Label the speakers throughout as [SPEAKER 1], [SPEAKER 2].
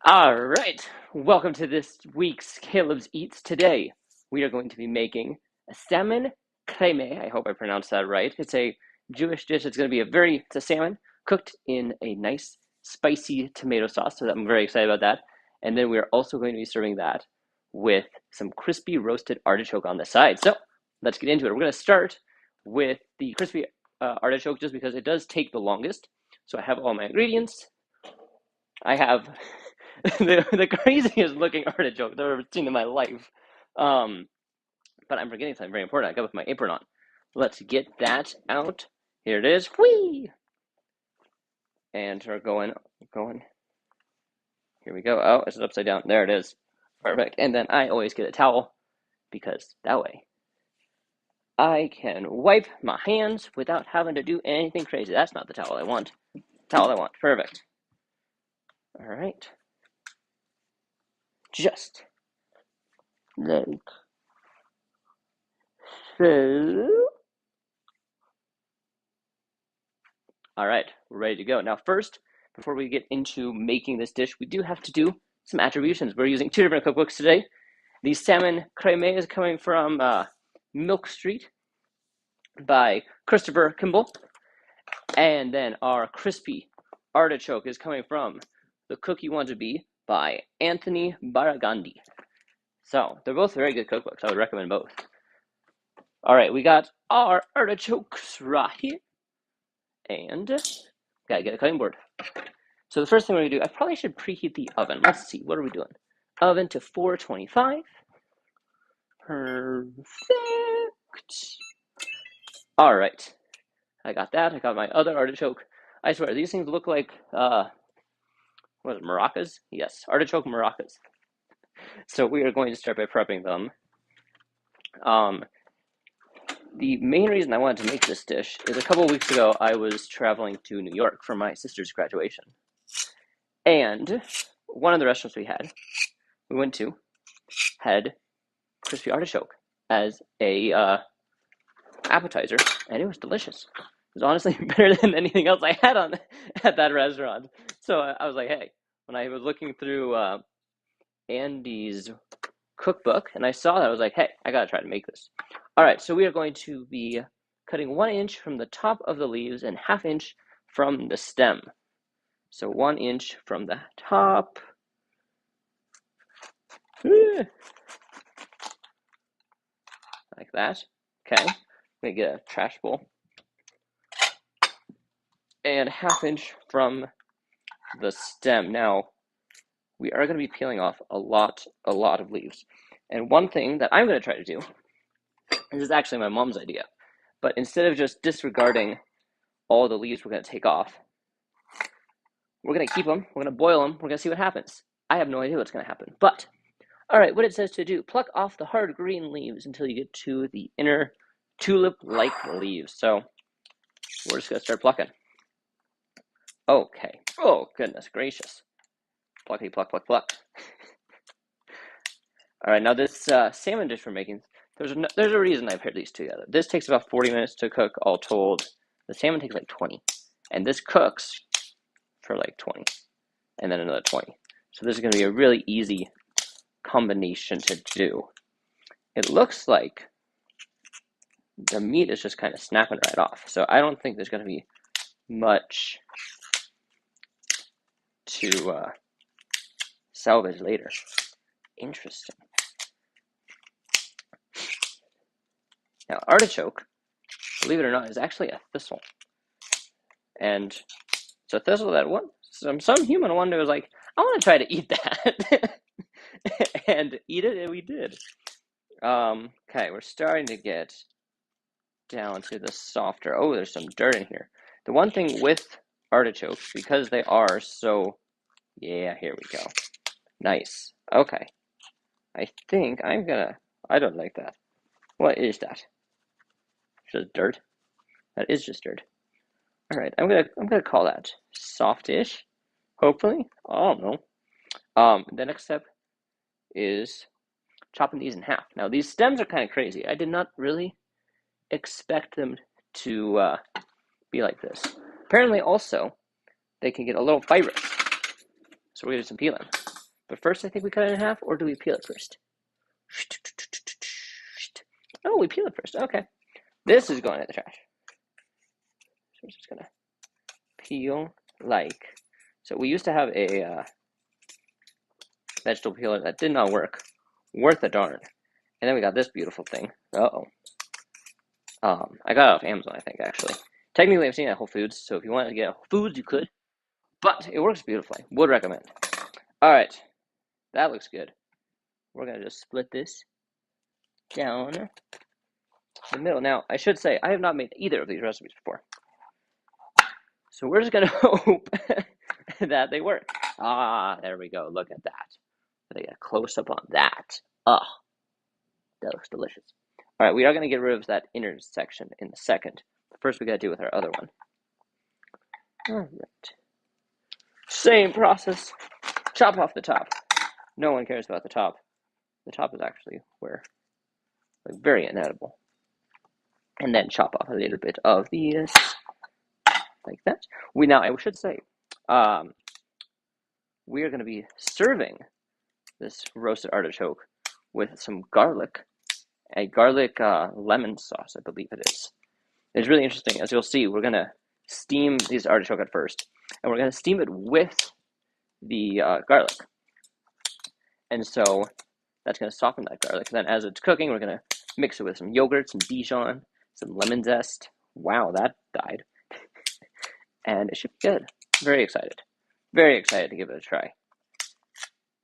[SPEAKER 1] All right, welcome to this week's Caleb's Eats. Today, we are going to be making a salmon creme. I hope I pronounced that right. It's a Jewish dish. It's going to be it's a salmon cooked in a nice spicy tomato sauce. So I'm very excited about that. And then we're also going to be serving that with some crispy roasted artichoke on the side. So let's get into it. We're going to start with the crispy artichoke just because it does take the longest. So I have all my ingredients. I have the craziest looking artichoke I've ever seen in my life. Um, but I'm forgetting something very important. I got with my apron on. Let's get that out. Here it is. Whee! And we're going. Here we go. Oh, it's upside down. There it is. Perfect. And then I always get a towel because that way I can wipe my hands without having to do anything crazy. That's not the towel I want. Towel I want. Perfect. All right. Just like so. All right, we're ready to go. Now, first, before we get into making this dish, we do have to do some attributions. We're using two different cookbooks today. The salmon creme is coming from Milk Street by Christopher Kimball. And then our crispy artichoke is coming from The Cook You Want to Be by Anthony Baragandi. So, they're both very good cookbooks. I would recommend both. All right, we got our artichokes right here. And gotta get a cutting board. So the first thing we're gonna do, I probably should preheat the oven. Let's see, what are we doing? Oven to 425. Perfect. All right, I got that. I got my other artichoke. I swear, these things look like, what is it, maracas? Yes, artichoke maracas. So we are going to start by prepping them. The main reason I wanted to make this dish is a couple weeks ago, I was traveling to New York for my sister's graduation. And one of the restaurants we went to, had crispy artichoke as a appetizer, and it was delicious. It was honestly better than anything else I had at that restaurant. So I was like, hey, when I was looking through Andy's cookbook and I saw that, I was like, hey, I gotta try to make this. All right, so we are going to be cutting 1 inch from the top of the leaves and 1/2 inch from the stem. So 1 inch from the top. Like that. Okay, I'm gonna get a trash bowl. And 1/2 inch from the stem. Now, we are going to be peeling off a lot of leaves. And one thing that I'm going to try to do, and this is actually my mom's idea, but instead of just disregarding all the leaves we're going to take off, we're going to keep them, we're going to boil them, we're going to see what happens. I have no idea what's going to happen, but, all right, what it says to do, pluck off the hard green leaves until you get to the inner tulip-like leaves. So, we're just going to start plucking. Okay. Oh, goodness gracious. Plucky, pluck, pluck, pluck. All right, now this salmon dish we're making, there's a reason I paired these two together. This takes about 40 minutes to cook all told. The salmon takes like 20. And this cooks for like 20. And then another 20. So this is going to be a really easy combination to do. It looks like the meat is just kind of snapping right off. So I don't think there's going to be much to salvage later. Interesting. Now, artichoke, believe it or not, is actually a thistle. And it's a thistle that some human one day was like, I want to try to eat that. And eat it, and we did. Okay, we're starting to get down to the softer. Oh, there's some dirt in here. The one thing with artichokes, because they are so, yeah, here we go. Nice. Okay. I think I don't like that. What is that? Just dirt? That is just dirt. All right, I'm gonna call that softish. Hopefully, I don't know. The next step is chopping these in half. Now these stems are kind of crazy. I did not really expect them to be like this. Apparently, also they can get a little fibrous. So we're gonna do some peeling. But first, I think we cut it in half, or do we peel it first? Oh, we peel it first. Okay. This is going in the trash. So we're just gonna peel like. So we used to have a vegetable peeler that did not work. Worth a darn. And then we got this beautiful thing. Uh-oh. I got it off Amazon, I think, actually. Technically, I've seen it at Whole Foods, so if you wanted to get at Whole Foods, you could. But it works beautifully. Would recommend. All right. That looks good. We're going to just split this down the middle. Now, I should say, I have not made either of these recipes before. So we're just going to hope that they work. Ah, there we go. Look at that. Let me get a close-up on that. Ah, that looks delicious. All right, we are going to get rid of that inner section in a second. First, we got to do with our other one. All right. Same process. Chop off the top. No one cares about the top. The top is actually where, like, very inedible. And then chop off a little bit of these, like that. I should say, we are going to be serving this roasted artichoke with some garlic, a garlic lemon sauce, I believe it is. It's really interesting. As you'll see, we're going to steam these artichoke at first, and we're going to steam it with the garlic. And so that's going to soften that garlic. And then as it's cooking, we're going to mix it with some yogurt, some Dijon, some lemon zest. Wow, that died. And it should be good. Very excited. Very excited to give it a try.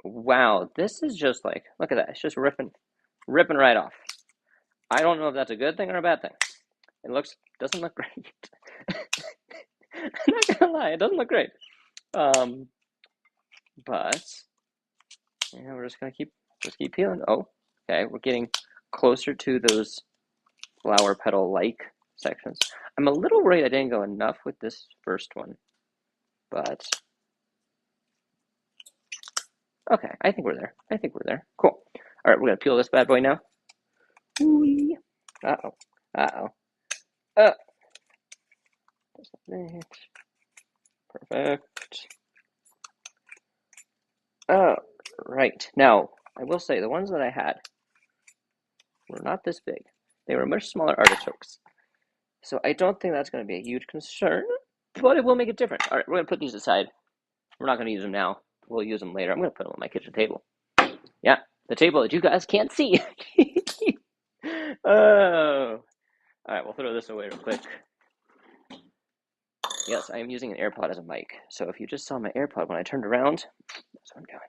[SPEAKER 1] Wow, this is just like, look at that. It's just ripping right off. I don't know if that's a good thing or a bad thing. It doesn't look great. I'm not gonna lie, it doesn't look great. But we're just gonna keep peeling. Oh, okay, we're getting closer to those flower petal-like sections. I'm a little worried I didn't go enough with this first one, but okay, I think we're there. Cool. All right, we're gonna peel this bad boy now. Ooh. Uh-oh. Perfect. Oh, right. Now, I will say, the ones that I had were not this big. They were much smaller artichokes. So I don't think that's going to be a huge concern, but it will make it different. All right, we're going to put these aside. We're not going to use them now. We'll use them later. I'm going to put them on my kitchen table. Yeah, the table that you guys can't see. Oh. All right, we'll throw this away real quick. Yes, I am using an AirPod as a mic. So if you just saw my AirPod when I turned around, that's what I'm doing.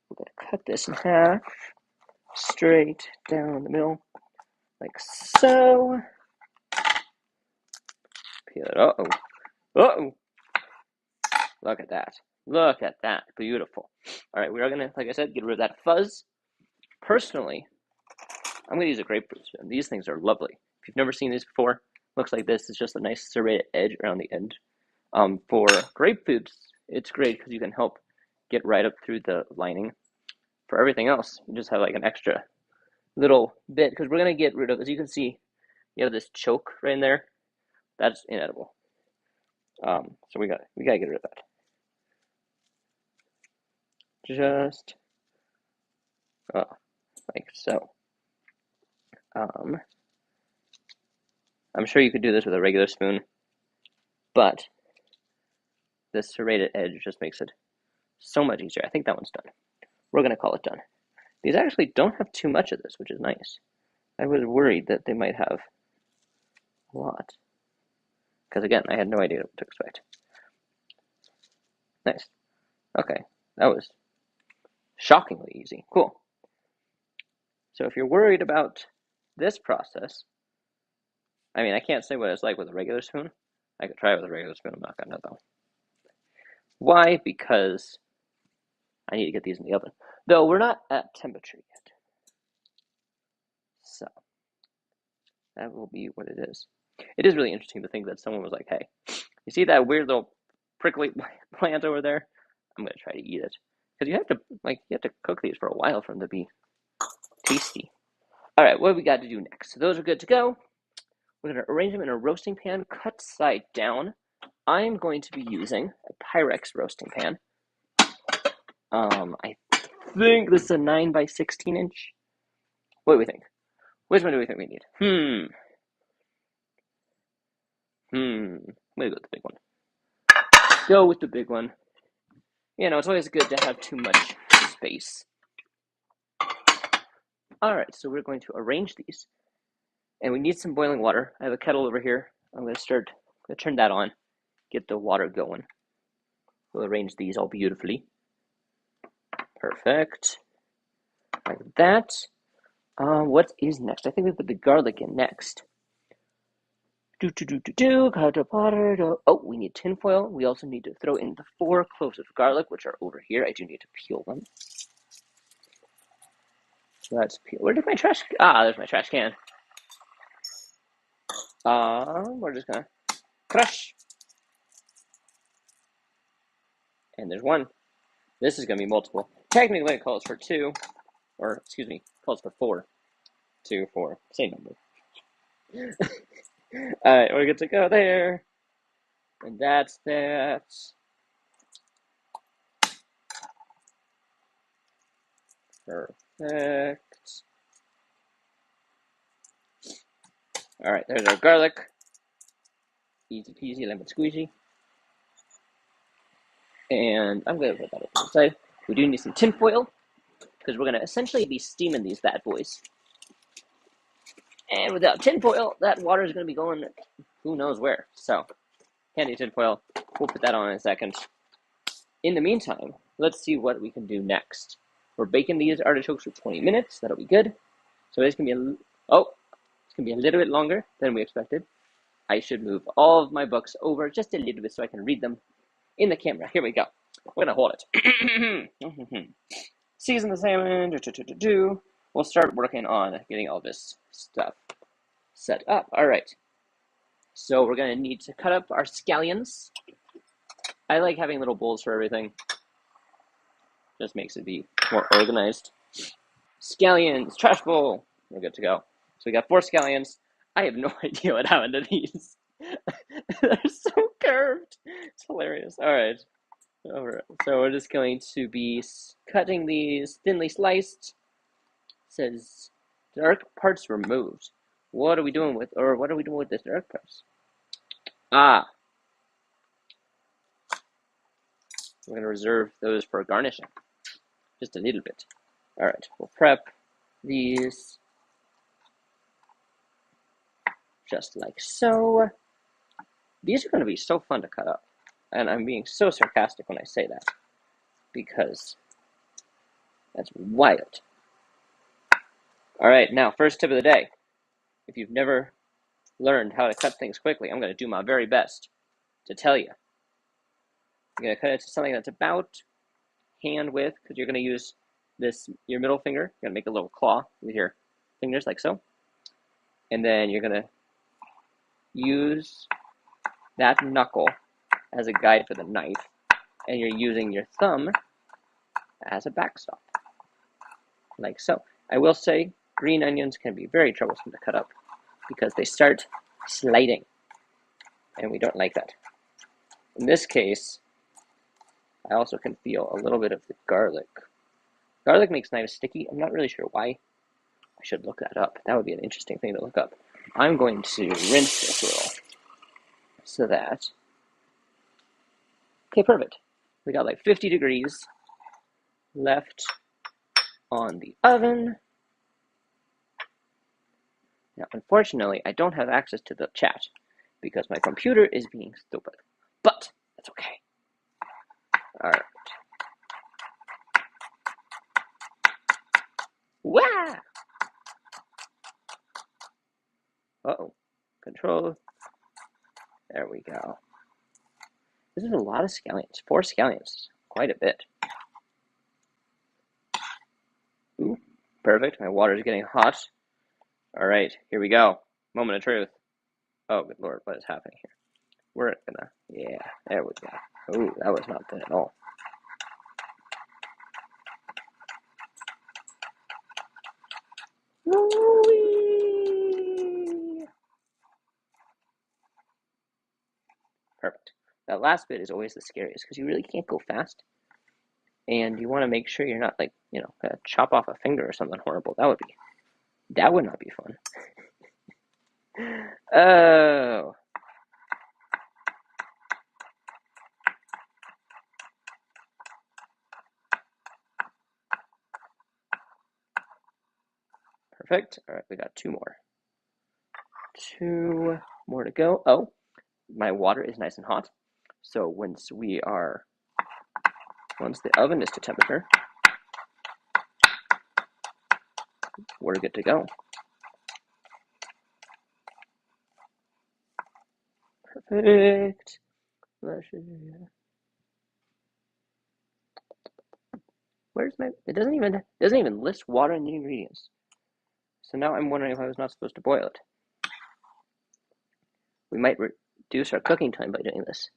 [SPEAKER 1] We're going to cut this in half, straight down the middle, like so. Peel it. Uh-oh. Look at that. Beautiful. All right, we are going to, like I said, get rid of that fuzz. Personally, I'm going to use a grapefruit spoon. These things are lovely. If you've never seen these before, looks like this. It's just a nice serrated edge around the end. For grapefruits, it's great because you can help get right up through the lining. For everything else, you just have like an extra little bit, because we're going to get rid of, as you can see, you have this choke right in there. That's inedible. So we gotta get rid of that. Just like so. I'm sure you could do this with a regular spoon, but this serrated edge just makes it so much easier. I think that one's done. We're gonna call it done. These actually don't have too much of this, which is nice. I was worried that they might have a lot, because again, I had no idea what to expect. Nice. Okay, that was shockingly easy. Cool. So if you're worried about this process, I mean, I can't say what it's like with a regular spoon. I could try it with a regular spoon. I'm not gonna though. Why? Because I need to get these in the oven. Though we're not at temperature yet. So that will be what it is. It is really interesting to think that someone was like, hey, you see that weird little prickly plant over there? I'm gonna try to eat it. Because you have to cook these for a while for them to be tasty. All right, what do we got to do next? So those are good to go. We're going to arrange them in a roasting pan, cut side down. I'm going to be using a Pyrex roasting pan. I think this is a 9 by 16 inch. What do we think? Which one do we think we need? I'm gonna go with the big one. Go with the big one. You know, it's always good to have too much space. Alright, so we're going to arrange these. And we need some boiling water. I have a kettle over here. I'm going to turn that on, get the water going. We'll arrange these all beautifully. Perfect. Like that. What is next? I think we put the garlic in next. Oh, we need tinfoil. We also need to throw in the 4 cloves of garlic, which are over here. I do need to peel them. Let's peel. Where did my trash? Ah, there's my trash can. We're just gonna crush. And there's 1. This is gonna be multiple. Technically, it calls for 2, or excuse me, calls for 4. 2, 4, same number. Alright, we're good to go there. And that's that. Perfect. Alright, there's our garlic. Easy peasy, lemon squeezy. And I'm going to put that over the side. We do need some tinfoil, because we're going to essentially be steaming these bad boys. And without tinfoil, that water is going to be going who knows where. So, handy tinfoil. We'll put that on in a second. In the meantime, let's see what we can do next. We're baking these artichokes for 20 minutes. That'll be good. So it's going to be a little bit longer than we expected. I should move all of my books over just a little bit so I can read them in the camera. Here we go. We're going to hold it. Season the salmon. We'll start working on getting all this stuff set up. All right. So we're going to need to cut up our scallions. I like having little bowls for everything. Just makes it be more organized. Scallions, trash bowl. We're good to go. So we got 4 scallions. I have no idea what happened to these. They're so curved. It's hilarious. All right. So we're just going to be cutting these thinly sliced. It says dark parts removed. What are we doing with this dark parts? Ah. We're going to reserve those for garnishing. Just a little bit. All right. We'll prep these. Just like so. These are going to be so fun to cut up. And I'm being so sarcastic when I say that. Because that's wild. Alright, now, first tip of the day. If you've never learned how to cut things quickly, I'm going to do my very best to tell you. You're going to cut it to something that's about hand width, because you're going to use your middle finger. You're going to make a little claw with your fingers, like so. And then you're going to use that knuckle as a guide for the knife, and you're using your thumb as a backstop, like so. I will say, green onions can be very troublesome to cut up, because they start sliding, and we don't like that. In this case, I also can feel a little bit of the garlic. Garlic makes knives sticky. I'm not really sure why. I should look that up. That would be an interesting thing to look up. I'm going to rinse this a little, so that... Okay, perfect. We got like 50 degrees left on the oven. Now, unfortunately, I don't have access to the chat because my computer is being stupid. But that's okay. All right. Wow! Uh-oh. Control. There we go. This is a lot of scallions. 4 scallions. Quite a bit. Ooh, perfect. My water is getting hot. All right, here we go. Moment of truth. Oh, good Lord, what is happening here? We're gonna, yeah, there we go. Ooh, that was not good at all. Woo-wee! Perfect. That last bit is always the scariest because you really can't go fast. And you want to make sure you're not like, gonna chop off a finger or something horrible. That would not be fun. Oh, perfect. All right, we got two more. Two more to go. Oh, my water is nice and hot. So once the oven is to temperature, we're good to go. Perfect. Where's my? It doesn't even list water in the ingredients. So now I'm wondering if I was not supposed to boil it. We might reduce our cooking time by doing this.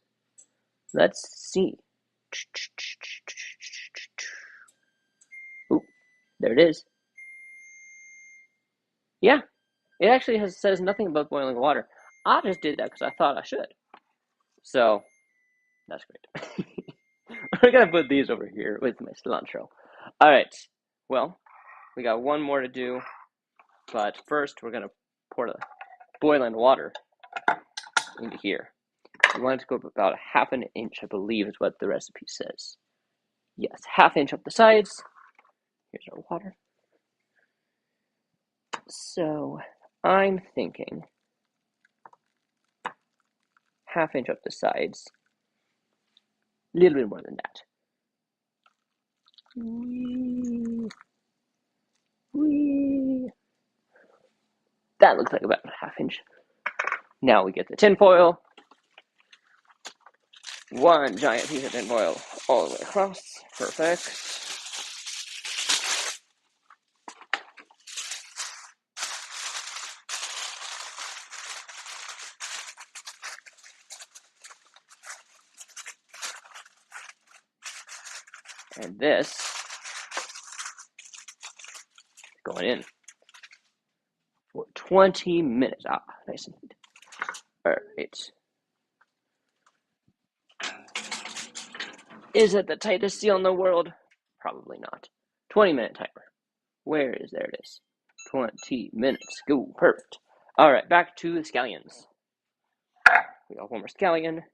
[SPEAKER 1] Let's see. Ooh, there it is. Yeah, it actually says nothing about boiling water. I just did that because I thought I should. So that's great. We're gonna put these over here with my cilantro. All right. Well, we got one more to do, but first we're gonna pour the boiling water into here. We want it to go up about a half an inch, I believe is what the recipe says. Yes, half inch up the sides. Here's our water. So I'm thinking half inch up the sides. A little bit more than that. Whee. That looks like about a half inch. Now we get the tin foil. One giant piece of tin foil all the way across. Perfect. And this going in for 20 minutes. Ah, nice and neat. All right. Is it the tightest seal in the world? Probably not. 20-minute timer. There it is. 20 minutes. Go. Perfect. All right, back to the scallions. We got one more scallion.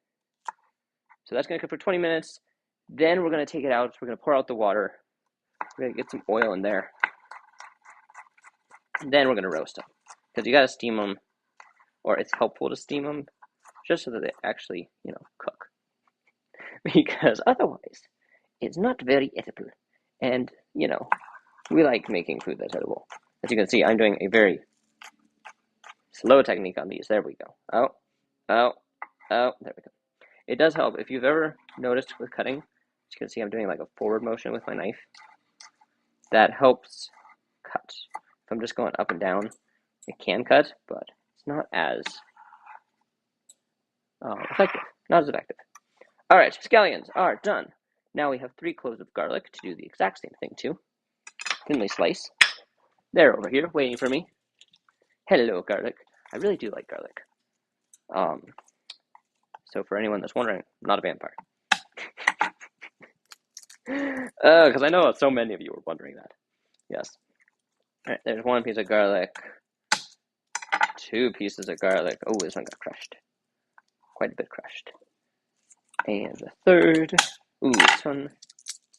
[SPEAKER 1] So that's going to cook for 20 minutes. Then we're going to take it out. We're going to pour out the water. We're going to get some oil in there. Then we're going to roast them. Because you got to steam them, or it's helpful to steam them, just so that they actually, cook. Because otherwise, it's not very edible. And, we like making food that's edible. As you can see, I'm doing a very slow technique on these. There we go. Oh, there we go. It does help. If you've ever noticed with cutting, as you can see, I'm doing like a forward motion with my knife. That helps cut. If I'm just going up and down, it can cut, but it's not as effective. Not as effective. All right, scallions are done. Now we have 3 cloves of garlic to do the exact same thing to. Thinly slice. They're over here waiting for me. Hello, garlic. I really do like garlic. So for anyone that's wondering, I'm not a vampire. Because I know so many of you were wondering that. Yes. All right, there's 1 piece of garlic. 2 pieces of garlic. Oh, this one got crushed. Quite a bit crushed. And the 3rd. Ooh, this one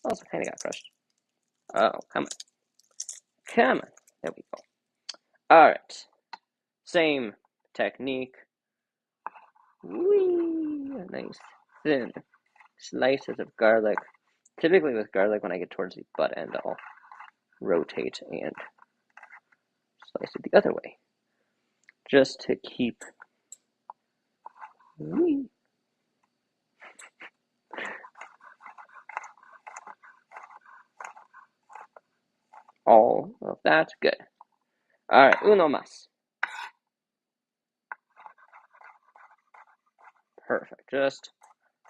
[SPEAKER 1] also kind of got crushed. Oh, come on. Come on. There we go. All right. Same technique. Whee! Nice thin slices of garlic. Typically with garlic, when I get towards the butt end, I'll rotate and slice it the other way. Just to keep all of that. Good. All right, uno más. Perfect. Just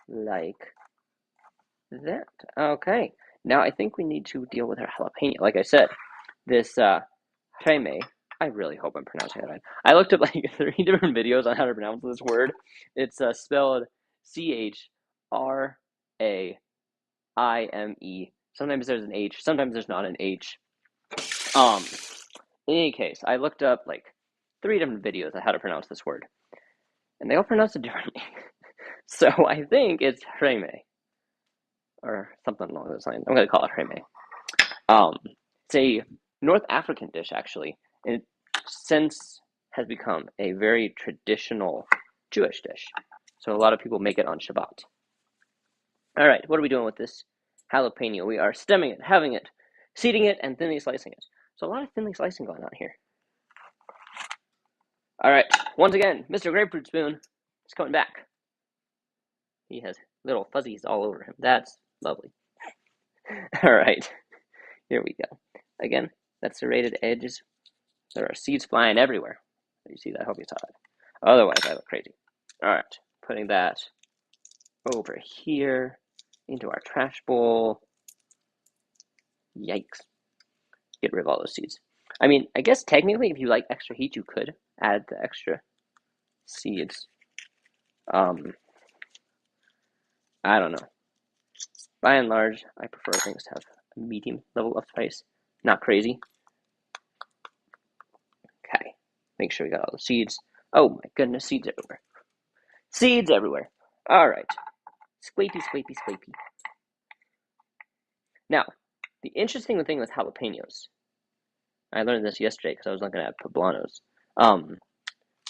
[SPEAKER 1] like that. Okay. Now I think we need to deal with our jalapeno. Like I said, this creme. I really hope I'm pronouncing it right. I looked up like 3 different videos on how to pronounce this word. It's spelled CHRAIME. Sometimes there's an H. Sometimes there's not an H. Um, in any case, I looked up like 3 different videos on how to pronounce this word, and they all pronounce it differently. So I think it's Reme or something along those lines. I'm gonna call it Reme. It's a North African dish actually, and it since has become a very traditional Jewish dish. So a lot of people make it on Shabbat. All right, what are we doing with this jalapeno? We are stemming it, having it, seeding it, and thinly slicing it. So a lot of thinly slicing going on here. All right, once again, Mr. Grapefruit Spoon is coming back. He has little fuzzies all over him. That's lovely. All right, here we go. Again, that's serrated edges. There are seeds flying everywhere. You see that? I hope you saw that. Otherwise, I look crazy. All right, putting that over here into our trash bowl. Yikes. Get rid of all those seeds. I mean, I guess technically, if you like extra heat, you could add the extra seeds. I don't know. By and large, I prefer things to have a medium level of spice. Not crazy. Okay. Make sure we got all the seeds. Oh my goodness, seeds everywhere. Seeds everywhere. All right. Scrapey, scrapey, scrapey. Now, the interesting thing with jalapenos, I learned this yesterday because I was looking at poblanos.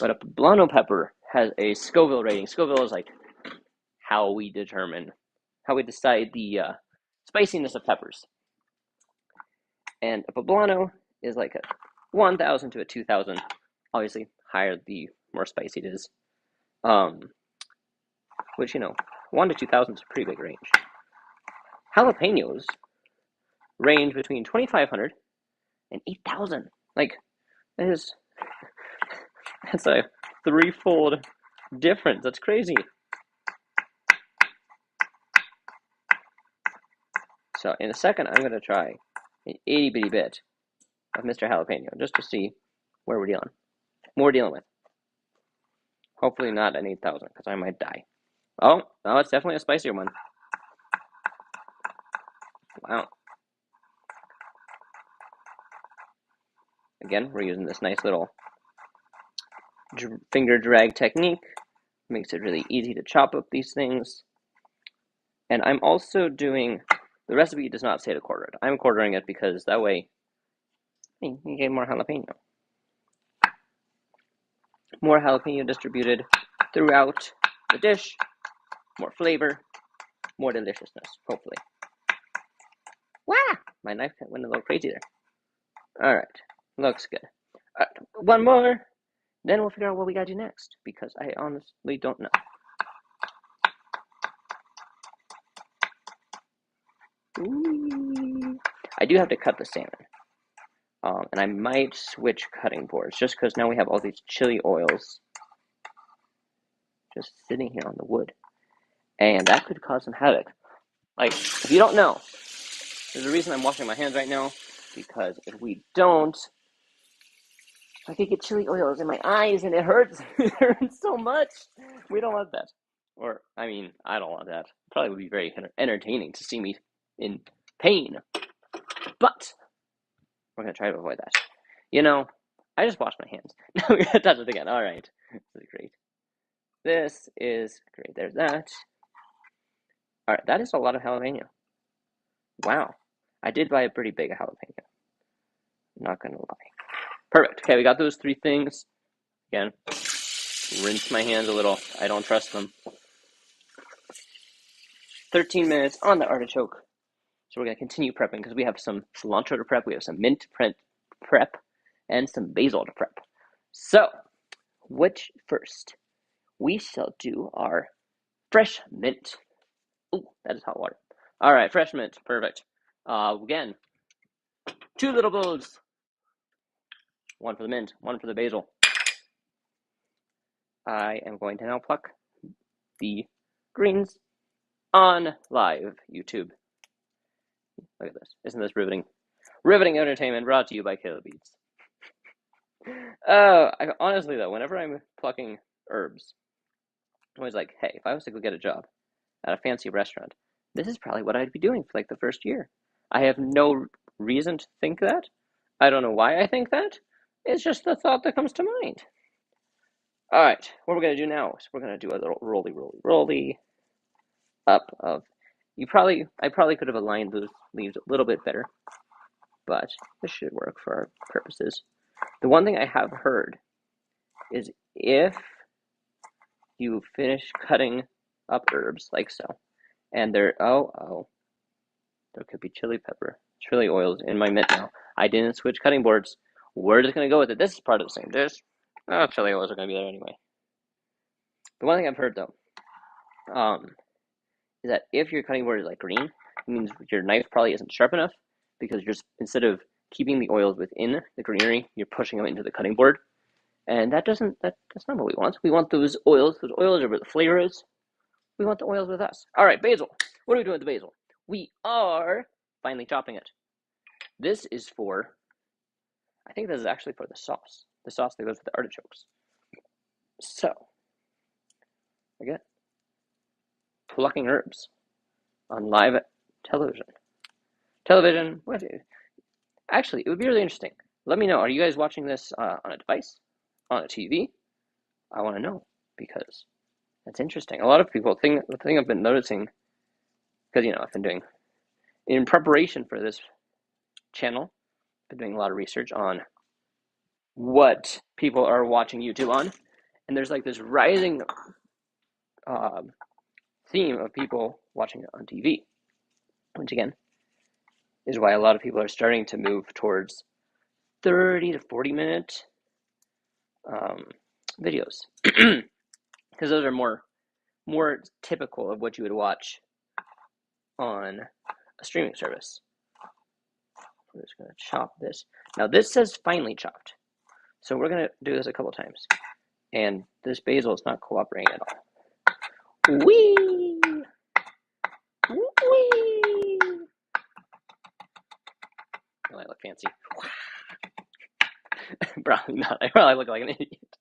[SPEAKER 1] But a poblano pepper has a Scoville rating. Scoville is like how we decide the spiciness of peppers. And a poblano is like a 1,000 to a 2,000. Obviously, higher the more spicy it is. Which, 1 to 2,000 is a pretty big range. Jalapenos range between 2,500 and 8,000. Like, that's a threefold difference. That's crazy. So in a second, I'm going to try an itty bitty bit of Mr. Jalapeno just to see where we're dealing with. Hopefully not an 8,000 because I might die. Oh, no, it's definitely a spicier one. Wow. Again, we're using this nice little finger drag technique. Makes it really easy to chop up these things. And I'm also doing, the recipe does not say to quarter it. I'm quartering it because that way you get more jalapeno. More jalapeno distributed throughout the dish. More flavor. More deliciousness, hopefully. Wow! My knife went a little crazy there. Alright. Looks good. One more. Then we'll figure out what we gotta do next. Because I honestly don't know. Ooh. I do have to cut the salmon. And I might switch cutting boards. Just because now we have all these chili oils just sitting here on the wood. And that could cause some havoc. Like, if you don't know, there's a reason I'm washing my hands right now. Because if we don't, I could get chili oils in my eyes and it hurts. It hurts so much. We don't want that. Or, I mean, I don't want that. It probably would be very entertaining to see me in pain. But we're going to try to avoid that. I just washed my hands. Now we're going to touch it again. All right. This is great. This is great. There's that. All right. That is a lot of jalapeno. Wow. I did buy a pretty big jalapeno. Not going to lie. Perfect. Okay, we got those 3 things. Again, rinse my hands a little. I don't trust them. 13 minutes on the artichoke. So we're going to continue prepping because we have some cilantro to prep. We have some mint to prep. And some basil to prep. So, which first? We shall do our fresh mint. Ooh, that is hot water. All right, fresh mint. Perfect. Again, 2 little bowls. 1 for the mint, 1 for the basil. I am going to now pluck the greens on live YouTube. Look at this. Isn't this riveting? Riveting entertainment brought to you by Caleb Beats. Honestly, though, whenever I'm plucking herbs, I'm always like, hey, if I was to go get a job at a fancy restaurant, this is probably what I'd be doing for like the first year. I have no reason to think that. I don't know why I think that. It's just the thought that comes to mind. All right, what we're going to do now is we're going to do a little roly up of. I probably could have aligned those leaves a little bit better, but this should work for our purposes. The one thing I have heard is if you finish cutting up herbs like so, and there could be chili pepper, chili oils in my mitt now. I didn't switch cutting boards. We're just gonna go with it. This is part of the same dish. Oh, chili oils are gonna be there anyway. The one thing I've heard though, is that if your cutting board is like green, it means your knife probably isn't sharp enough because you're instead of keeping the oils within the greenery, you're pushing them into the cutting board, and that's not what we want. We want those oils. Those oils are where the flavor is. We want the oils with us. All right, basil. What are we doing with the basil? We are finely chopping it. This is for, I think this is actually for the sauce that goes with the artichokes. So, again, plucking herbs on live television. What? Actually, it would be really interesting. Let me know. Are you guys watching this on a device, on a TV? I want to know because that's interesting. A lot of people the thing I've been noticing, because I've been doing in preparation for this channel, I've been doing a lot of research on what people are watching YouTube on, and there's like this rising theme of people watching it on TV, which again is why a lot of people are starting to move towards 30 to 40 minute videos, because those are more typical of what you would watch on a streaming service. We're just going to chop this. Now this says finely chopped, so we're going to do this a couple times, and this basil is not cooperating at all. Wee! Wee! Oh, I look fancy. Probably not. I probably look like an idiot.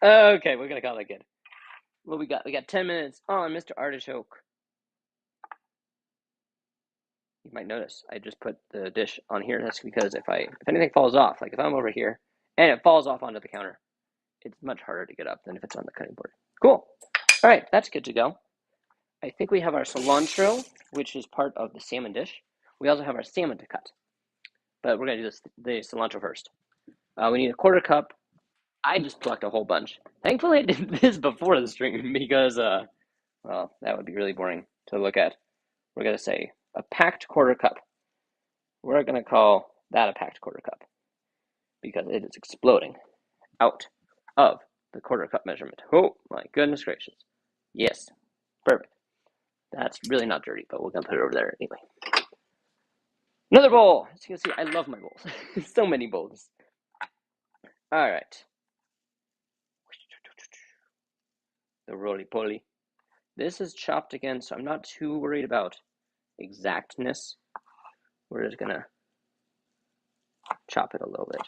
[SPEAKER 1] Okay, we're gonna call that good. What we got? We got 10 minutes on Mr. Artichoke. You might notice I just put the dish on here. That's because if anything falls off, like if I'm over here and it falls off onto the counter, it's much harder to get up than if it's on the cutting board. Cool. All right, that's good to go. I think we have our cilantro, which is part of the salmon dish. We also have our salmon to cut, but we're gonna do the cilantro first. We need a quarter cup. I just plucked a whole bunch. Thankfully, I did this before the stream because, well, that would be really boring to look at. We're gonna say a packed quarter cup. We're gonna call that a packed quarter cup because it is exploding out of the quarter cup measurement. Oh my goodness gracious! Yes, perfect. That's really not dirty, but we're gonna put it over there anyway. Another bowl. As you can see, I love my bowls. So many bowls. All right. The roly-poly. This is chopped again, so I'm not too worried about exactness. We're just gonna chop it a little bit.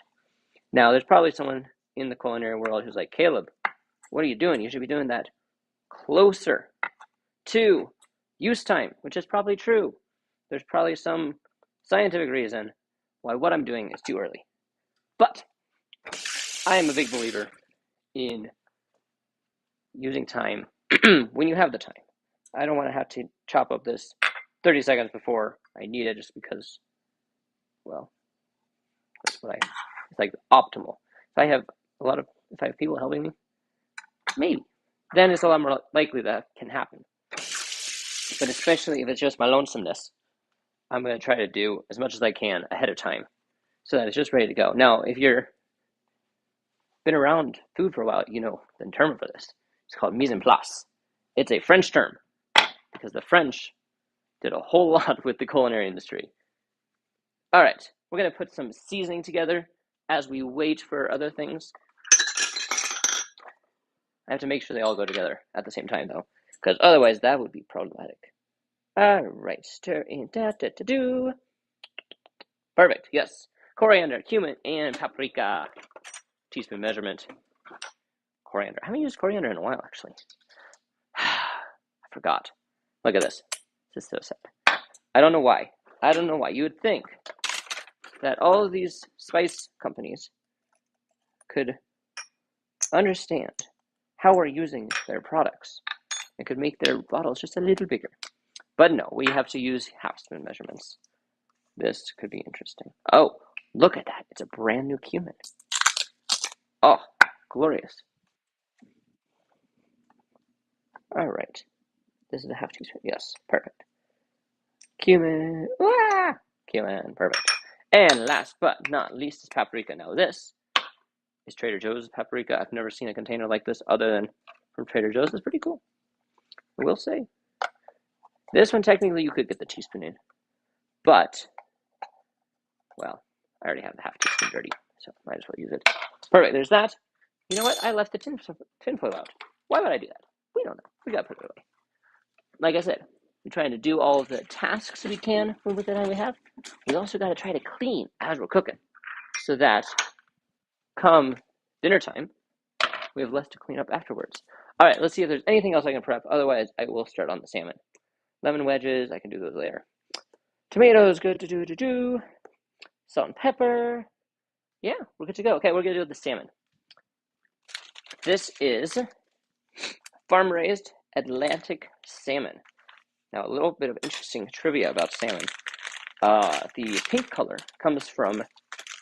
[SPEAKER 1] Now, there's probably someone in the culinary world who's like, Caleb, what are you doing? You should be doing that closer to use time, which is probably true. There's probably some scientific reason why what I'm doing is too early. But I am a big believer in using time when you have the time. I don't want to have to chop up this 30 seconds before I need it just because, well, that's what it's like optimal. If I have people helping me, maybe. Then it's a lot more likely that can happen. But especially if it's just my lonesomeness, I'm going to try to do as much as I can ahead of time so that it's just ready to go. Now, if you're been around food for a while, you know the term for this. It's called mise en place. It's a French term because the French did a whole lot with the culinary industry. All right, we're going to put some seasoning together as we wait for other things. I have to make sure they all go together at the same time, though, because otherwise that would be problematic. All right, stir in. Perfect, yes. Coriander, cumin, and paprika. Teaspoon measurement. Coriander. I haven't used coriander in a while, actually. I forgot. Look at this. This is so sad. I don't know why. I don't know why. You would think that all of these spice companies could understand how we're using their products and could make their bottles just a little bigger. But no, we have to use half spoon measurements. This could be interesting. Oh, look at that. It's a brand new cumin. Oh, glorious. All right. This is a half teaspoon. Yes, perfect. Cumin. Ah! Cumin, perfect. And last but not least is paprika. Now this is Trader Joe's paprika. I've never seen a container like this other than from Trader Joe's. It's pretty cool, I will say. This one, technically, you could get the teaspoon in. But, well, I already have the half teaspoon dirty, so might as well use it. Perfect, there's that. You know what? I left the tinfoil out. Why would I do that? We don't know. We gotta put it away. Like I said, we're trying to do all of the tasks we can with the time we have. We also gotta try to clean as we're cooking, so that come dinner time, we have less to clean up afterwards. All right, let's see if there's anything else I can prep. Otherwise, I will start on the salmon. Lemon wedges, I can do those later. Tomatoes, good to do. Salt and pepper. Yeah, we're good to go. Okay, we're gonna do the salmon. This is farm-raised Atlantic salmon. Now, a little bit of interesting trivia about salmon. The pink color comes from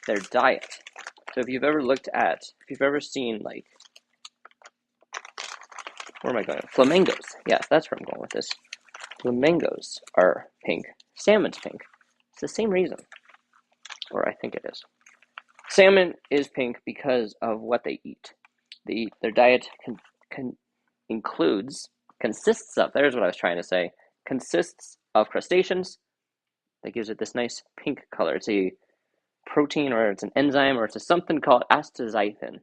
[SPEAKER 1] their diet. So if you've ever seen, like, where am I going? Flamingos. Yes, that's where I'm going with this. Flamingos are pink. Salmon's pink. It's the same reason. Or I think it is. Salmon is pink because of what they eat. Their diet consists of, there's what I was trying to say, consists of crustaceans that gives it this nice pink color. It's a protein, or it's an enzyme, or it's something called astaxanthin,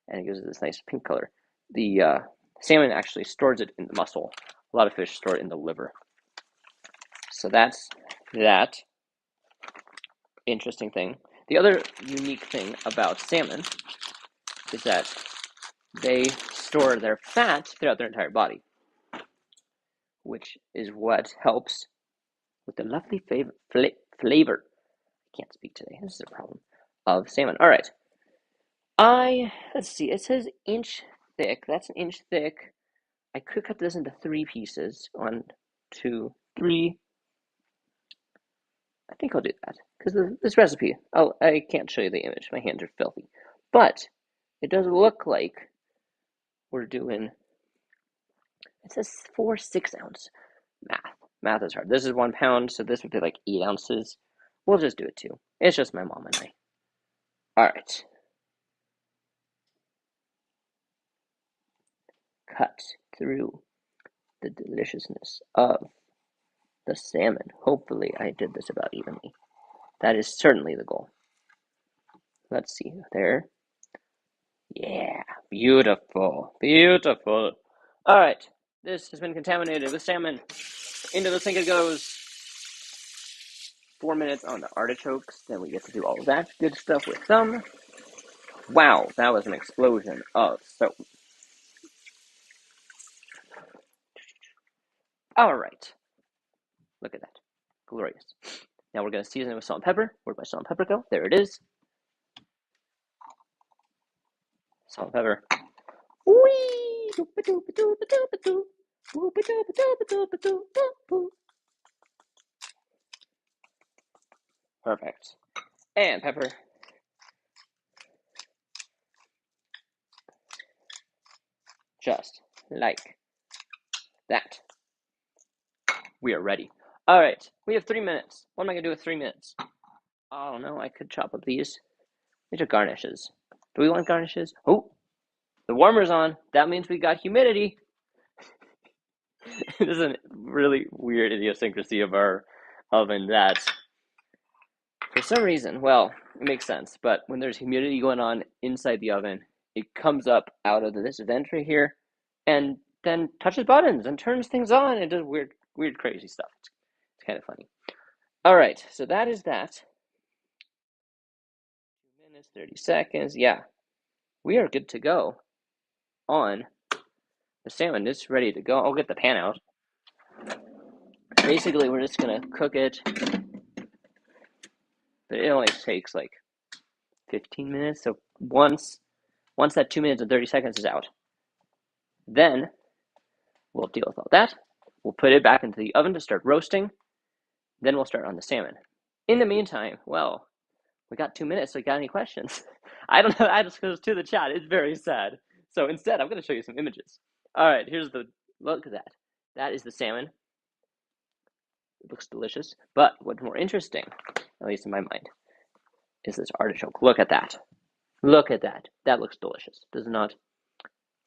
[SPEAKER 1] and it gives it this nice pink color. The salmon actually stores it in the muscle. A lot of fish store it in the liver. So that's that interesting thing. The other unique thing about salmon is that they store their fat throughout their entire body, which is what helps with the lovely flavor. I can't speak today. This is a problem. Of salmon. All right. Let's see. It says inch thick. That's an inch thick. I could cut this into 3 pieces. 1, 2, 3. I think I'll do that because this recipe. Oh, I can't show you the image. My hands are filthy, but it does look like we're doing. It says 4 6-ounce. Math is hard. This is 1 pound, so this would be like 8 ounces. We'll just do it 2. It's just my mom and I. All right. Cut through the deliciousness of the salmon. Hopefully, I did this about evenly. That is certainly the goal. Let's see. There. Yeah. Beautiful. Beautiful. All right. This has been contaminated with salmon. Into the sink it goes. 4 minutes on the artichokes. Then we get to do all of that good stuff with them. Wow, that was an explosion of soap. All right. Look at that. Glorious. Now we're going to season it with salt and pepper. Where'd my salt and pepper go? There it is. Salt and pepper. Whee! Perfect. And pepper. Just like that. We are ready. All right. We have 3 minutes. What am I going to do with 3 minutes? I don't know. I could chop up these. These are garnishes. Do we want garnishes? Oh, the warmer's on. That means we got humidity. This is a really weird idiosyncrasy of our oven that for some reason, well, it makes sense, but when there's humidity going on inside the oven, it comes up out of this vent right here and then touches buttons and turns things on and does weird, crazy stuff. It's kind of funny. All right, so that is that. 2 minutes, 30 seconds. Yeah, we are good to go on the salmon. It's ready to go. I'll get the pan out. basically we're just gonna cook it, but it only takes like 15 minutes. So once that 2 minutes and 30 seconds is out, then we'll deal with all that. We'll put it back into the oven to start roasting. Then we'll start on the salmon. In the meantime, well, we got 2 minutes, so you got any questions? I don't know, I just goes to the chat. It's very sad. So instead, I'm going to show you some images. All right, look at that. That is the salmon. It looks delicious. But what's more interesting, at least in my mind, is this artichoke. Look at that. Look at that. That looks delicious. Does it not?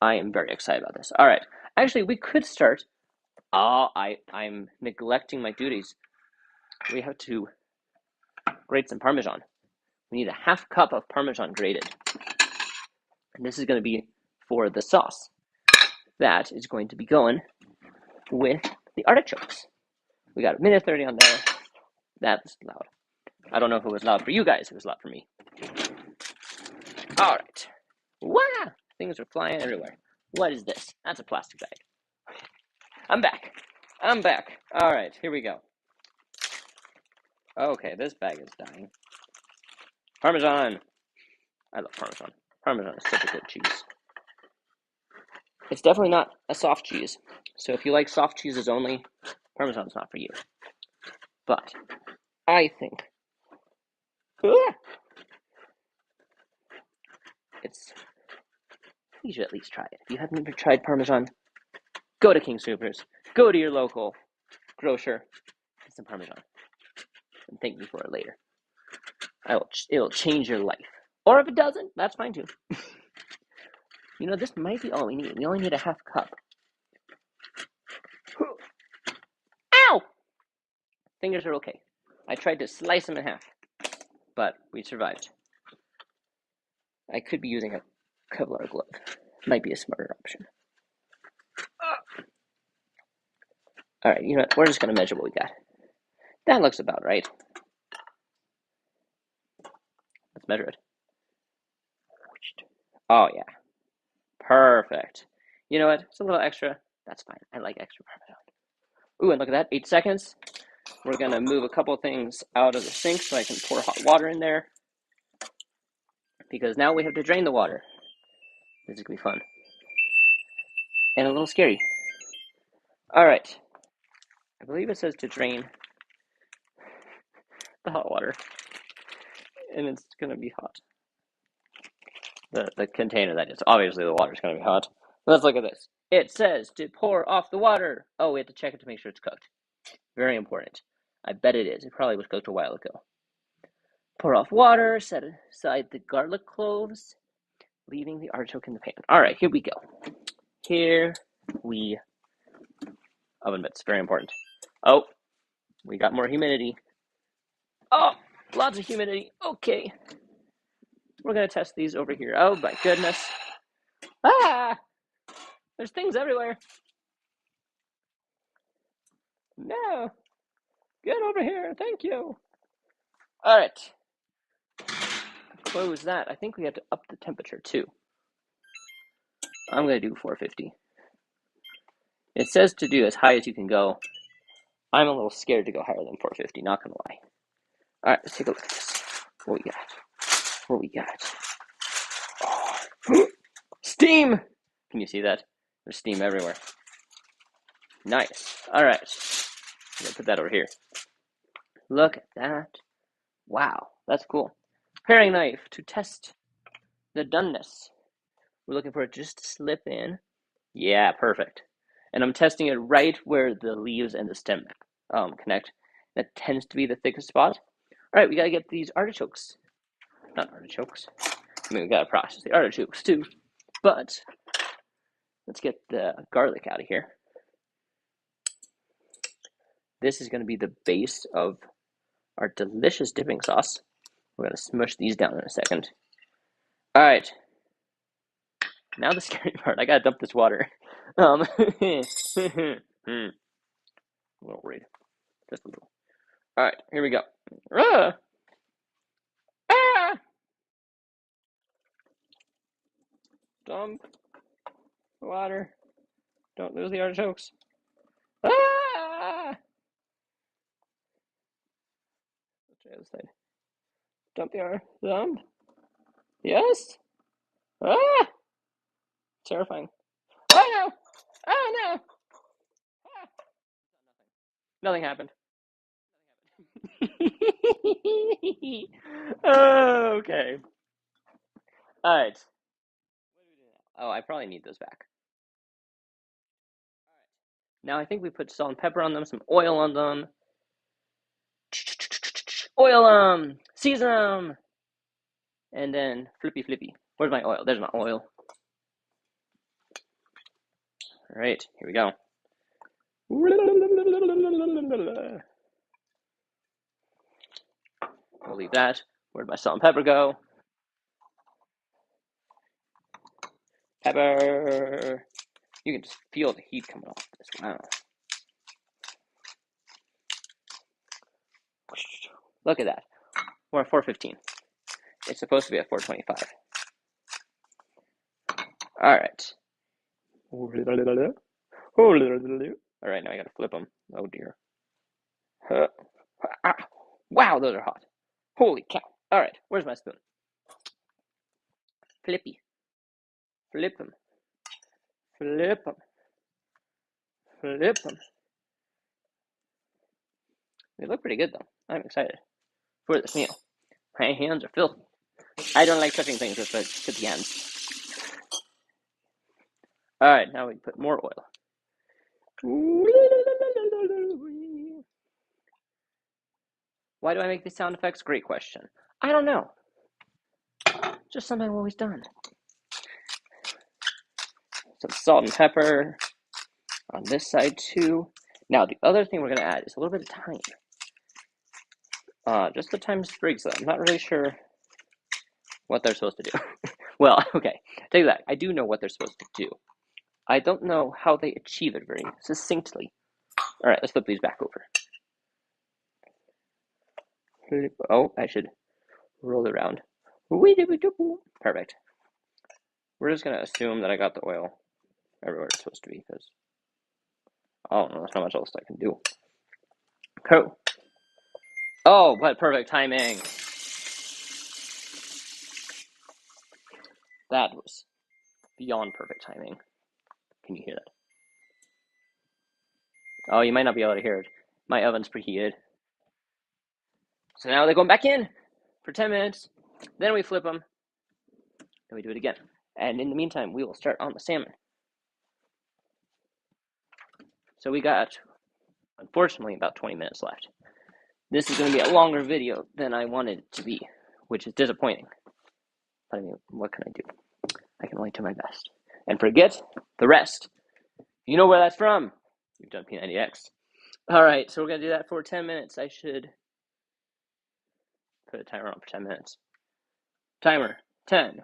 [SPEAKER 1] I am very excited about this. All right. Actually, we could start. I'm neglecting my duties. We have to grate some Parmesan. We need a half cup of Parmesan grated. And this is going to be for the sauce. That is going to be going with the artichokes. We got 1:30 on there. That's loud. I don't know if it was loud for you guys. It was loud for me. All right. Wow! Things are flying everywhere. What is this? That's a plastic bag. I'm back. All right, here we go. Okay, this bag is dying. Parmesan. I love Parmesan. Parmesan is such a good cheese. It's definitely not a soft cheese. So if you like soft cheeses only, Parmesan's not for you. But I think you should at least try it. If you haven't ever tried Parmesan, go to King Soopers. Go to your local grocer. Get some Parmesan. And thank me for it later. It'll change your life. Or if it doesn't, that's fine too. You know, this might be all we need. We only need a half cup. Ow! Fingers are okay. I tried to slice them in half, but we survived. I could be using a Kevlar glove. Might be a smarter option. All right, you know what? We're just going to measure what we got. That looks about right. Let's measure it. Oh, yeah. Perfect. You know what? It's a little extra. That's fine. I like extra Parmesan. Ooh, and look at that. 8 seconds. We're going to move a couple things out of the sink so I can pour hot water in there. Because now we have to drain the water. This is going to be fun. And a little scary. All right. I believe it says to drain the hot water. And it's going to be hot. The container, that is. Obviously, the water's going to be hot. Let's look at this. It says to pour off the water. Oh, we have to check it to make sure it's cooked. Very important. I bet it is. It probably was cooked a while ago. Pour off water. Set aside the garlic cloves. Leaving the artichoke in the pan. All right, here we go. Oven mitts, very important. Oh, we got more humidity. Oh, lots of humidity. Okay. We're going to test these over here. Oh, my goodness. Ah! There's things everywhere. No. Get over here. Thank you. All right. Close that. I think we have to up the temperature, too. I'm going to do 450. It says to do as high as you can go. I'm a little scared to go higher than 450, not going to lie. All right, let's take a look at this. What we got? Oh. Steam! Can you see that? There's steam everywhere. Nice. All right. I'm going to put that over here. Look at that. Wow, that's cool. Paring knife to test the doneness. We're looking for it just to slip in. Yeah, perfect. And I'm testing it right where the leaves and the stem connect. That tends to be the thickest spot. All right, we got to get these artichokes. Not artichokes. I mean, we got to process the artichokes too. But let's get the garlic out of here. This is going to be the base of our delicious dipping sauce. We're going to smush these down in a second. All right. Now the scary part. I got to dump this water. A little worried. Just a little. All right, here we go. Ah! Ah! Dump the water. Don't lose the artichokes. Ah! the other side. Dump your thumb. Yes. Ah! Terrifying. Oh no! Oh no! Ah! Nothing happened. Okay. All right. What do we do now? Oh, I probably need those back. All right. Now I think we put salt and pepper on them, some oil on them. Oil them, season them, and then flippy flippy. Where's my oil? There's my oil. All right, here we go. We'll leave that. Where'd my salt and pepper go? Pepper. You can just feel the heat coming off this. Wow. Look at that. We're at 415. It's supposed to be at 425. All right. All right, now I gotta flip them. Oh dear. Wow, those are hot. Holy cow. All right, where's my spoon? Flippy. Flip them. Flip them. Flip them. They look pretty good though. I'm excited for this meal. My hands are filthy. I don't like touching things with filthy hands. All right, now we put more oil. Why do I make these sound effects? Great question. I don't know. Just something I've always done. Some salt and pepper on this side too. Now the other thing we're going to add is a little bit of thyme. Just the thyme sprigs though. I'm not really sure what they're supposed to do. Well, okay, take that. I do know what they're supposed to do. I don't know how they achieve it very succinctly. All right, let's flip these back over. Oh, I should roll it around. Perfect. We're just going to assume that I got the oil everywhere it's supposed to be because I don't know, there's not much else I can do. Cool. Oh, what perfect timing. That was beyond perfect timing. Can you hear that? Oh, you might not be able to hear it. My oven's preheated. So now they're going back in for 10 minutes. Then we flip them. And we do it again. And in the meantime, we will start on the salmon. So we got, unfortunately, about 20 minutes left. This is going to be a longer video than I wanted it to be, which is disappointing. But I mean, what can I do? I can only do my best. And forget the rest. You know where that's from. You've done P90X. All right, so we're going to do that for 10 minutes. I should put a timer on for 10 minutes. Timer, 10.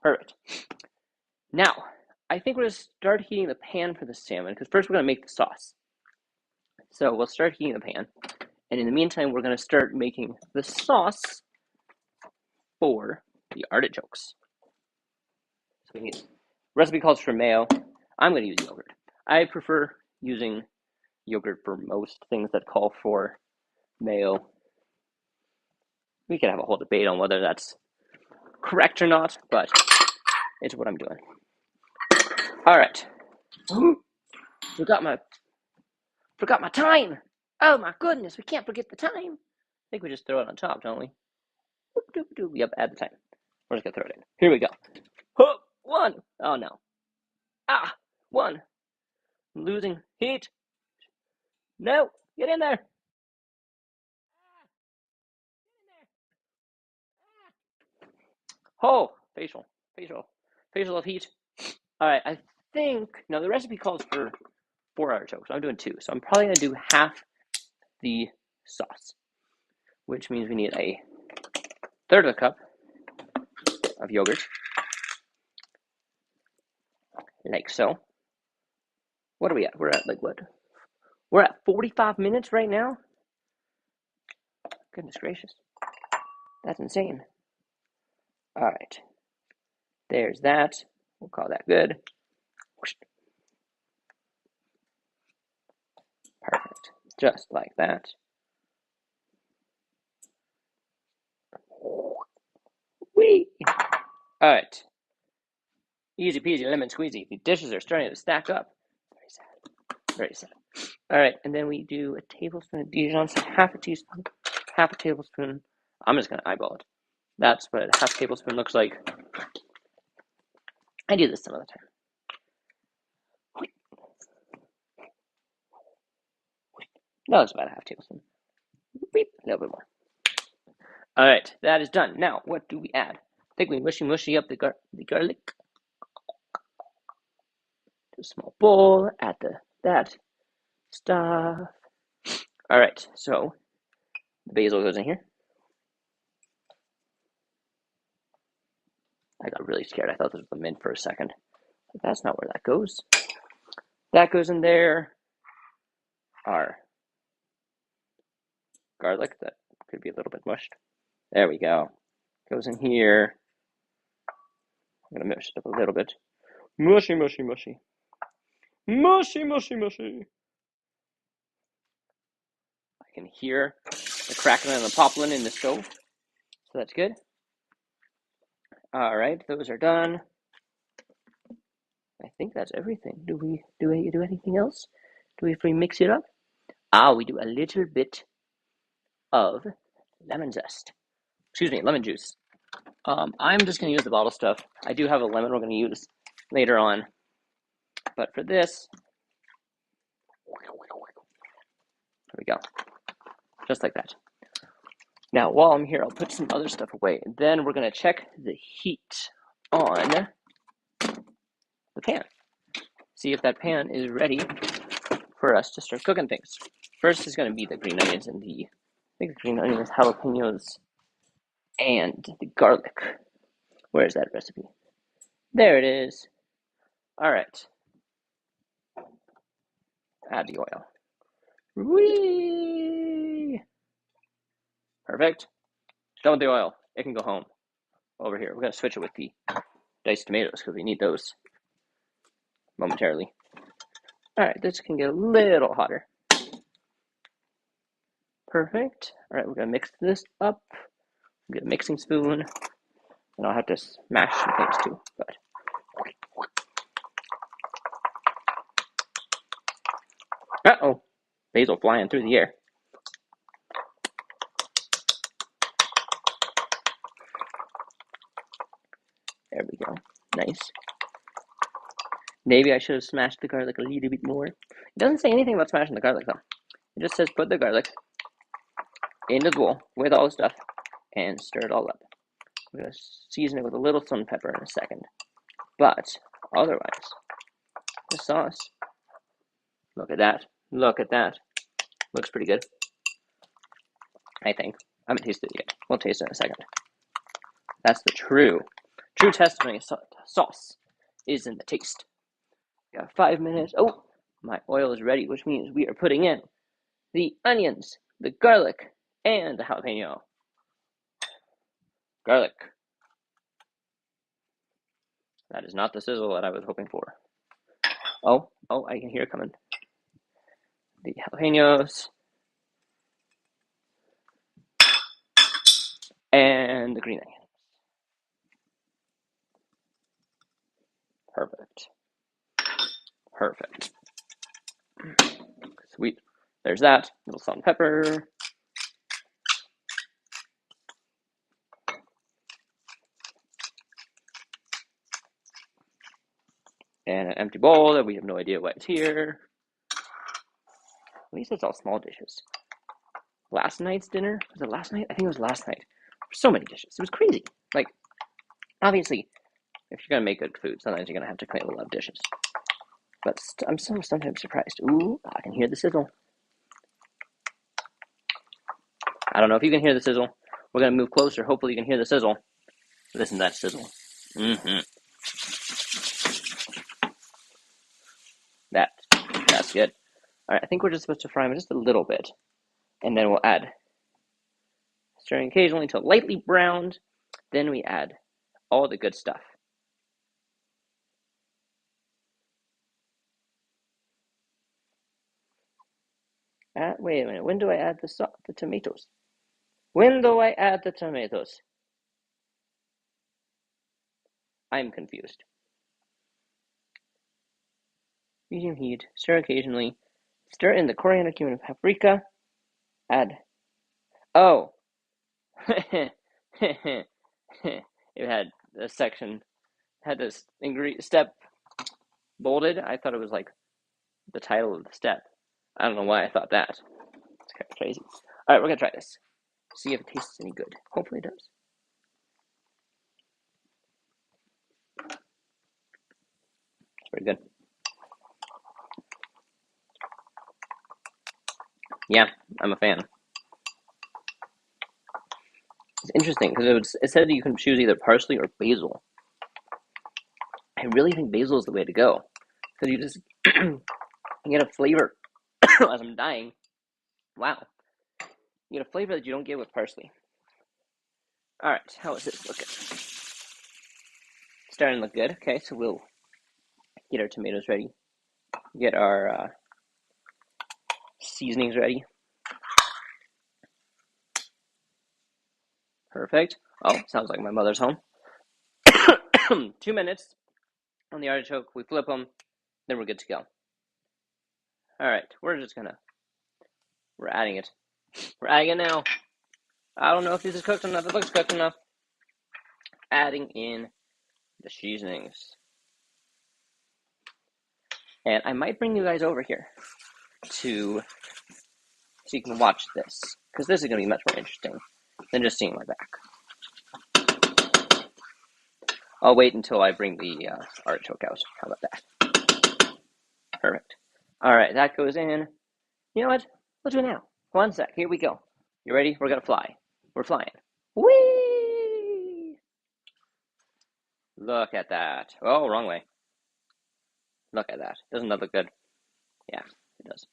[SPEAKER 1] Perfect. Now, I think we're going to start heating the pan for the salmon, because first we're going to make the sauce. So we'll start heating the pan, and in the meantime, we're going to start making the sauce for the artichokes. So we need, recipe calls for mayo. I'm going to use yogurt. I prefer using yogurt for most things that call for mayo. We could have a whole debate on whether that's correct or not, but it's what I'm doing. All right. Forgot my time. Oh my goodness, we can't forget the time. I think we just throw it on top, don't we? Yep, add the time. We're just gonna throw it in. Here we go. One. Oh no. One. I'm losing heat. No, get in there. Oh, facial of heat. All right, I think, no, the recipe calls for 4 artichokes. I'm doing 2, so I'm probably gonna do half the sauce, which means we need a third of a cup of yogurt, like so. What are we at? We're at like what? We're at 45 minutes right now? Goodness gracious. That's insane. All right. There's that. We'll call that good. Perfect. Just like that. All right. Easy peasy, lemon squeezy. The dishes are starting to stack up. Very sad. Very sad. All right, and then we do a tablespoon of Dijon, so half a teaspoon, half a tablespoon. I'm just going to eyeball it. That's what a half tablespoon looks like. I do this some other time. No, it's about a half tablespoon. Beep, a little bit more. All right, that is done. Now, what do we add? I think we mushy up the garlic. To a small bowl. Add that stuff. All right, so the basil goes in here. I got really scared. I thought this was the mint for a second. But that's not where that goes. That goes in there. Our garlic that could be a little bit mushed. There we go. Goes in here. I'm gonna mush it up a little bit. Mushy, mushy, mushy. Mushy, mushy, mushy. I can hear the crackling and the popping in the stove. So that's good. All right, those are done. I think that's everything. Do we do anything else? If we mix it up? We do a little bit of lemon zest. Excuse me, lemon juice. I'm just going to use the bottle stuff. I do have a lemon we're going to use later on. But for this, there we go. Just like that. Now, while I'm here, I'll put some other stuff away. And then we're going to check the heat on the pan. See if that pan is ready for us to start cooking things. First is going to be the green onions and I think the green onions, jalapenos, and the garlic. Where's that recipe? There it is. All right. Add the oil. Whee! Perfect. Done with the oil. It can go home. Over here. We're going to switch it with the diced tomatoes because we need those momentarily. All right, this can get a little hotter. Perfect. All right, we're going to mix this up. Get a mixing spoon. And I'll have to smash some things too. But uh-oh. Basil flying through the air. There we go. Nice. Maybe I should have smashed the garlic a little bit more. It doesn't say anything about smashing the garlic though. It just says put the garlic into the bowl with all the stuff and stir it all up. We're going to season it with a little salt pepper in a second. But otherwise, the sauce, look at that. Look at that. Looks pretty good. I think. I haven't tasted it yet. We'll taste it in a second. That's the true testimony. Sauce is in the taste. We got 5 minutes. Oh, my oil is ready, which means we are putting in the onions, the garlic, and the jalapeno. Garlic. That is not the sizzle that I was hoping for. Oh, I can hear it coming. The jalapenos. And the green onion. Perfect. Perfect. Sweet. There's that. Little salt and pepper. And an empty bowl that we have no idea what's here. At least it's all small dishes. Last night's dinner? Was it last night? I think it was last night. So many dishes. It was crazy. Like, obviously, if you're going to make good food, sometimes you're going to have to clean a lot of dishes. But I'm sometimes surprised. Ooh, I can hear the sizzle. I don't know if you can hear the sizzle. We're going to move closer. Hopefully you can hear the sizzle. Listen to that sizzle. That's good. All right, I think we're just supposed to fry them just a little bit. And then we'll add, stirring occasionally until lightly browned. Then we add all the good stuff. Wait a minute. When do I add the tomatoes? When do I add the tomatoes? I'm confused. Medium heat. Stir occasionally. Stir in the coriander, cumin, and paprika. Add. Oh. It had a section, had this step bolded. I thought it was like the title of the step. I don't know why I thought that. It's kind of crazy. All right, we're gonna try this. See if it tastes any good. Hopefully it does. It's pretty good. Yeah, I'm a fan. It's interesting because it said you can choose either parsley or basil. I really think basil is the way to go because you just get a flavor as I'm dying. Wow, you get a flavor that you don't get with parsley. All right, how is this looking? Starting to look good. Okay, so we'll get our tomatoes ready. Get our seasonings ready. Perfect. Oh, sounds like my mother's home. 2 minutes on the artichoke. We flip them, then we're good to go. All right, we're adding it. We're adding it now. I don't know if this is cooked enough. It looks cooked enough. Adding in the seasonings. And I might bring you guys over here so you can watch this, because this is going to be much more interesting than just seeing my back. I'll wait until I bring the artichoke out. How about that? Perfect. All right, that goes in. You know what? We'll do it now. 1 sec. Here we go. You ready? We're going to fly. We're flying. Whee! Look at that. Oh, wrong way. Look at that. Doesn't that look good? Yeah, it does.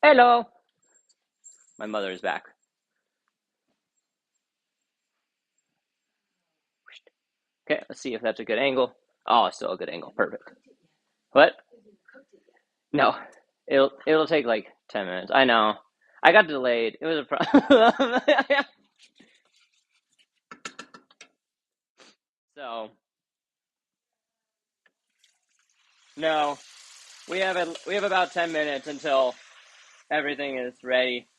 [SPEAKER 1] Hello! My mother is back. Okay, let's see if that's a good angle. Oh, it's still a good angle. Perfect. What? No. It'll take like 10 minutes. I know. I got delayed. It was a problem. So, no. We have about 10 minutes until everything is ready.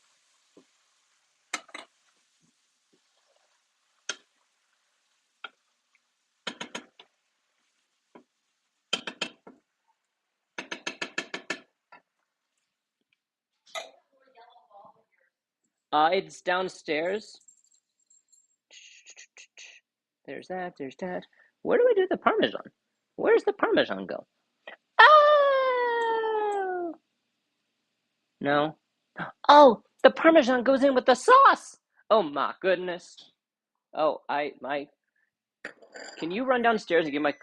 [SPEAKER 1] It's downstairs. There's that. There's that. Where do I do the Parmesan? Where's the Parmesan go? Oh! No. Oh, the Parmesan goes in with the sauce. Oh my goodness. Oh, Can you run downstairs and get my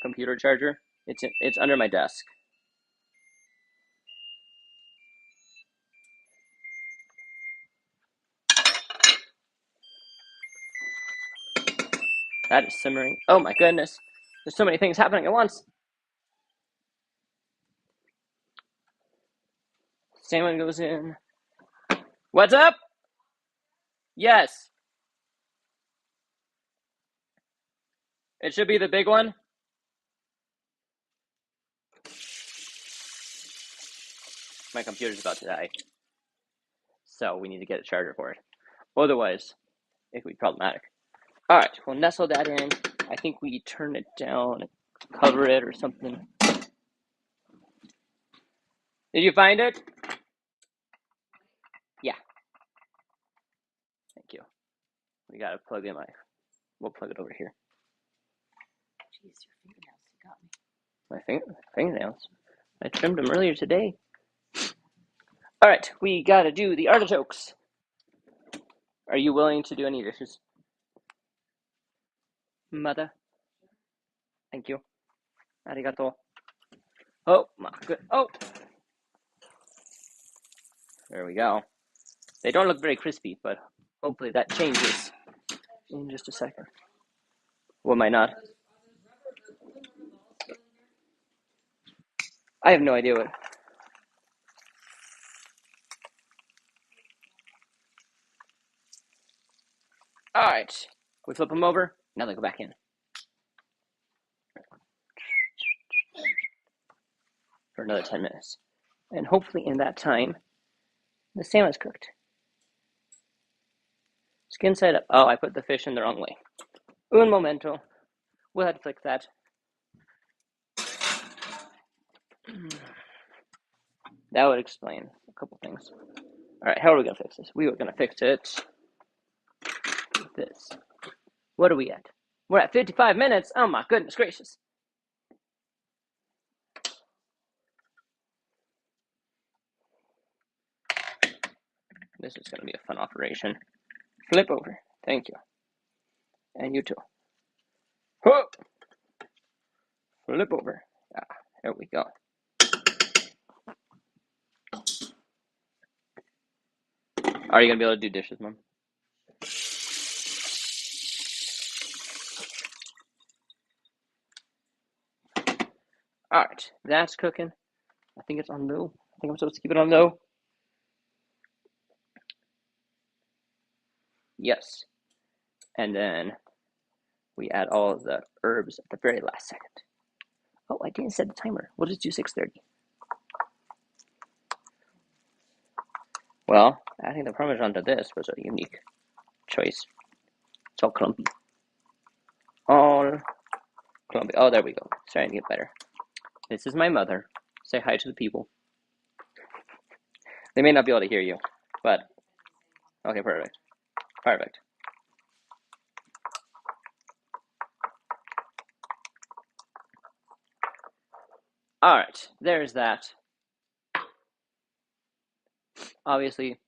[SPEAKER 1] computer charger? It's under my desk. That is simmering. Oh my goodness. There's so many things happening at once. Salmon goes in. What's up? Yes. It should be the big one. My computer's about to die. So we need to get a charger for it. Otherwise, it could be problematic. All right, we'll nestle that in. I think we turn it down and cover it or something. Did you find it? Yeah. Thank you. We gotta plug in we'll plug it over here.
[SPEAKER 2] Jeez, your fingernails, you got me.
[SPEAKER 1] My fingernails? I trimmed them earlier today. All right, we gotta do the artichokes. Are you willing to do any dishes? Mother? Thank you. Arigato. Oh, my good. Oh! There we go. They don't look very crispy, but hopefully that changes in just a second. What might not? I have no idea what. All right, we flip them over. Now they go back in. another 10 minutes. And hopefully in that time, the salmon's cooked. Skin side up. Oh, I put the fish in the wrong way. Un momento. We'll have to fix that. That would explain a couple things. All right, how are we going to fix this? We were going to fix it with this. What are we at? We're at 55 minutes. Oh my goodness gracious. This is going to be a fun operation. Flip over. Thank you. And you too. Whoop. Flip over. Ah, there we go. Are you going to be able to do dishes, Mom? All right, that's cooking. I think it's on low. I think I'm supposed to keep it on low. Yes. And then we add all of the herbs at the very last second. Oh, I didn't set the timer. We'll just do 6:30. Well, adding the Parmesan to this was a unique choice. It's all clumpy. All clumpy. Oh, there we go. Starting to get better. This is my mother. Say hi to the people. They may not be able to hear you, but okay, perfect. Perfect. All right, there's that. Obviously,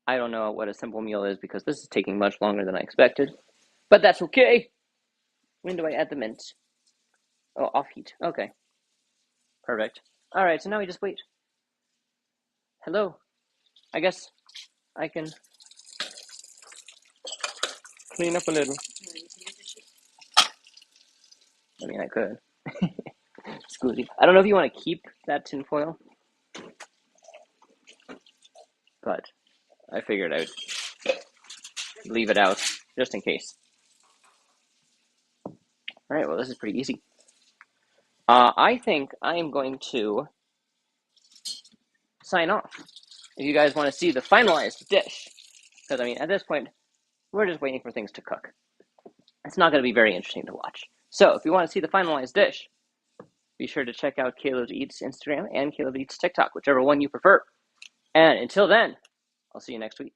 [SPEAKER 1] I don't know what a simple meal is because this is taking much longer than I expected, but that's okay. When do I add the mint? Oh, off heat. Okay. Perfect. All right, so now we just wait. Hello. I guess I can clean up a little. I mean, I could. Scusi. I don't know if you want to keep that tinfoil, but I figured I'd leave it out just in case. All right, well, this is pretty easy. I think I am going to sign off. If you guys want to see the finalized dish, because I mean, at this point, we're just waiting for things to cook. It's not going to be very interesting to watch. So, if you want to see the finalized dish, be sure to check out Caleb Eats Instagram and Caleb Eats TikTok, whichever one you prefer. And until then, I'll see you next week.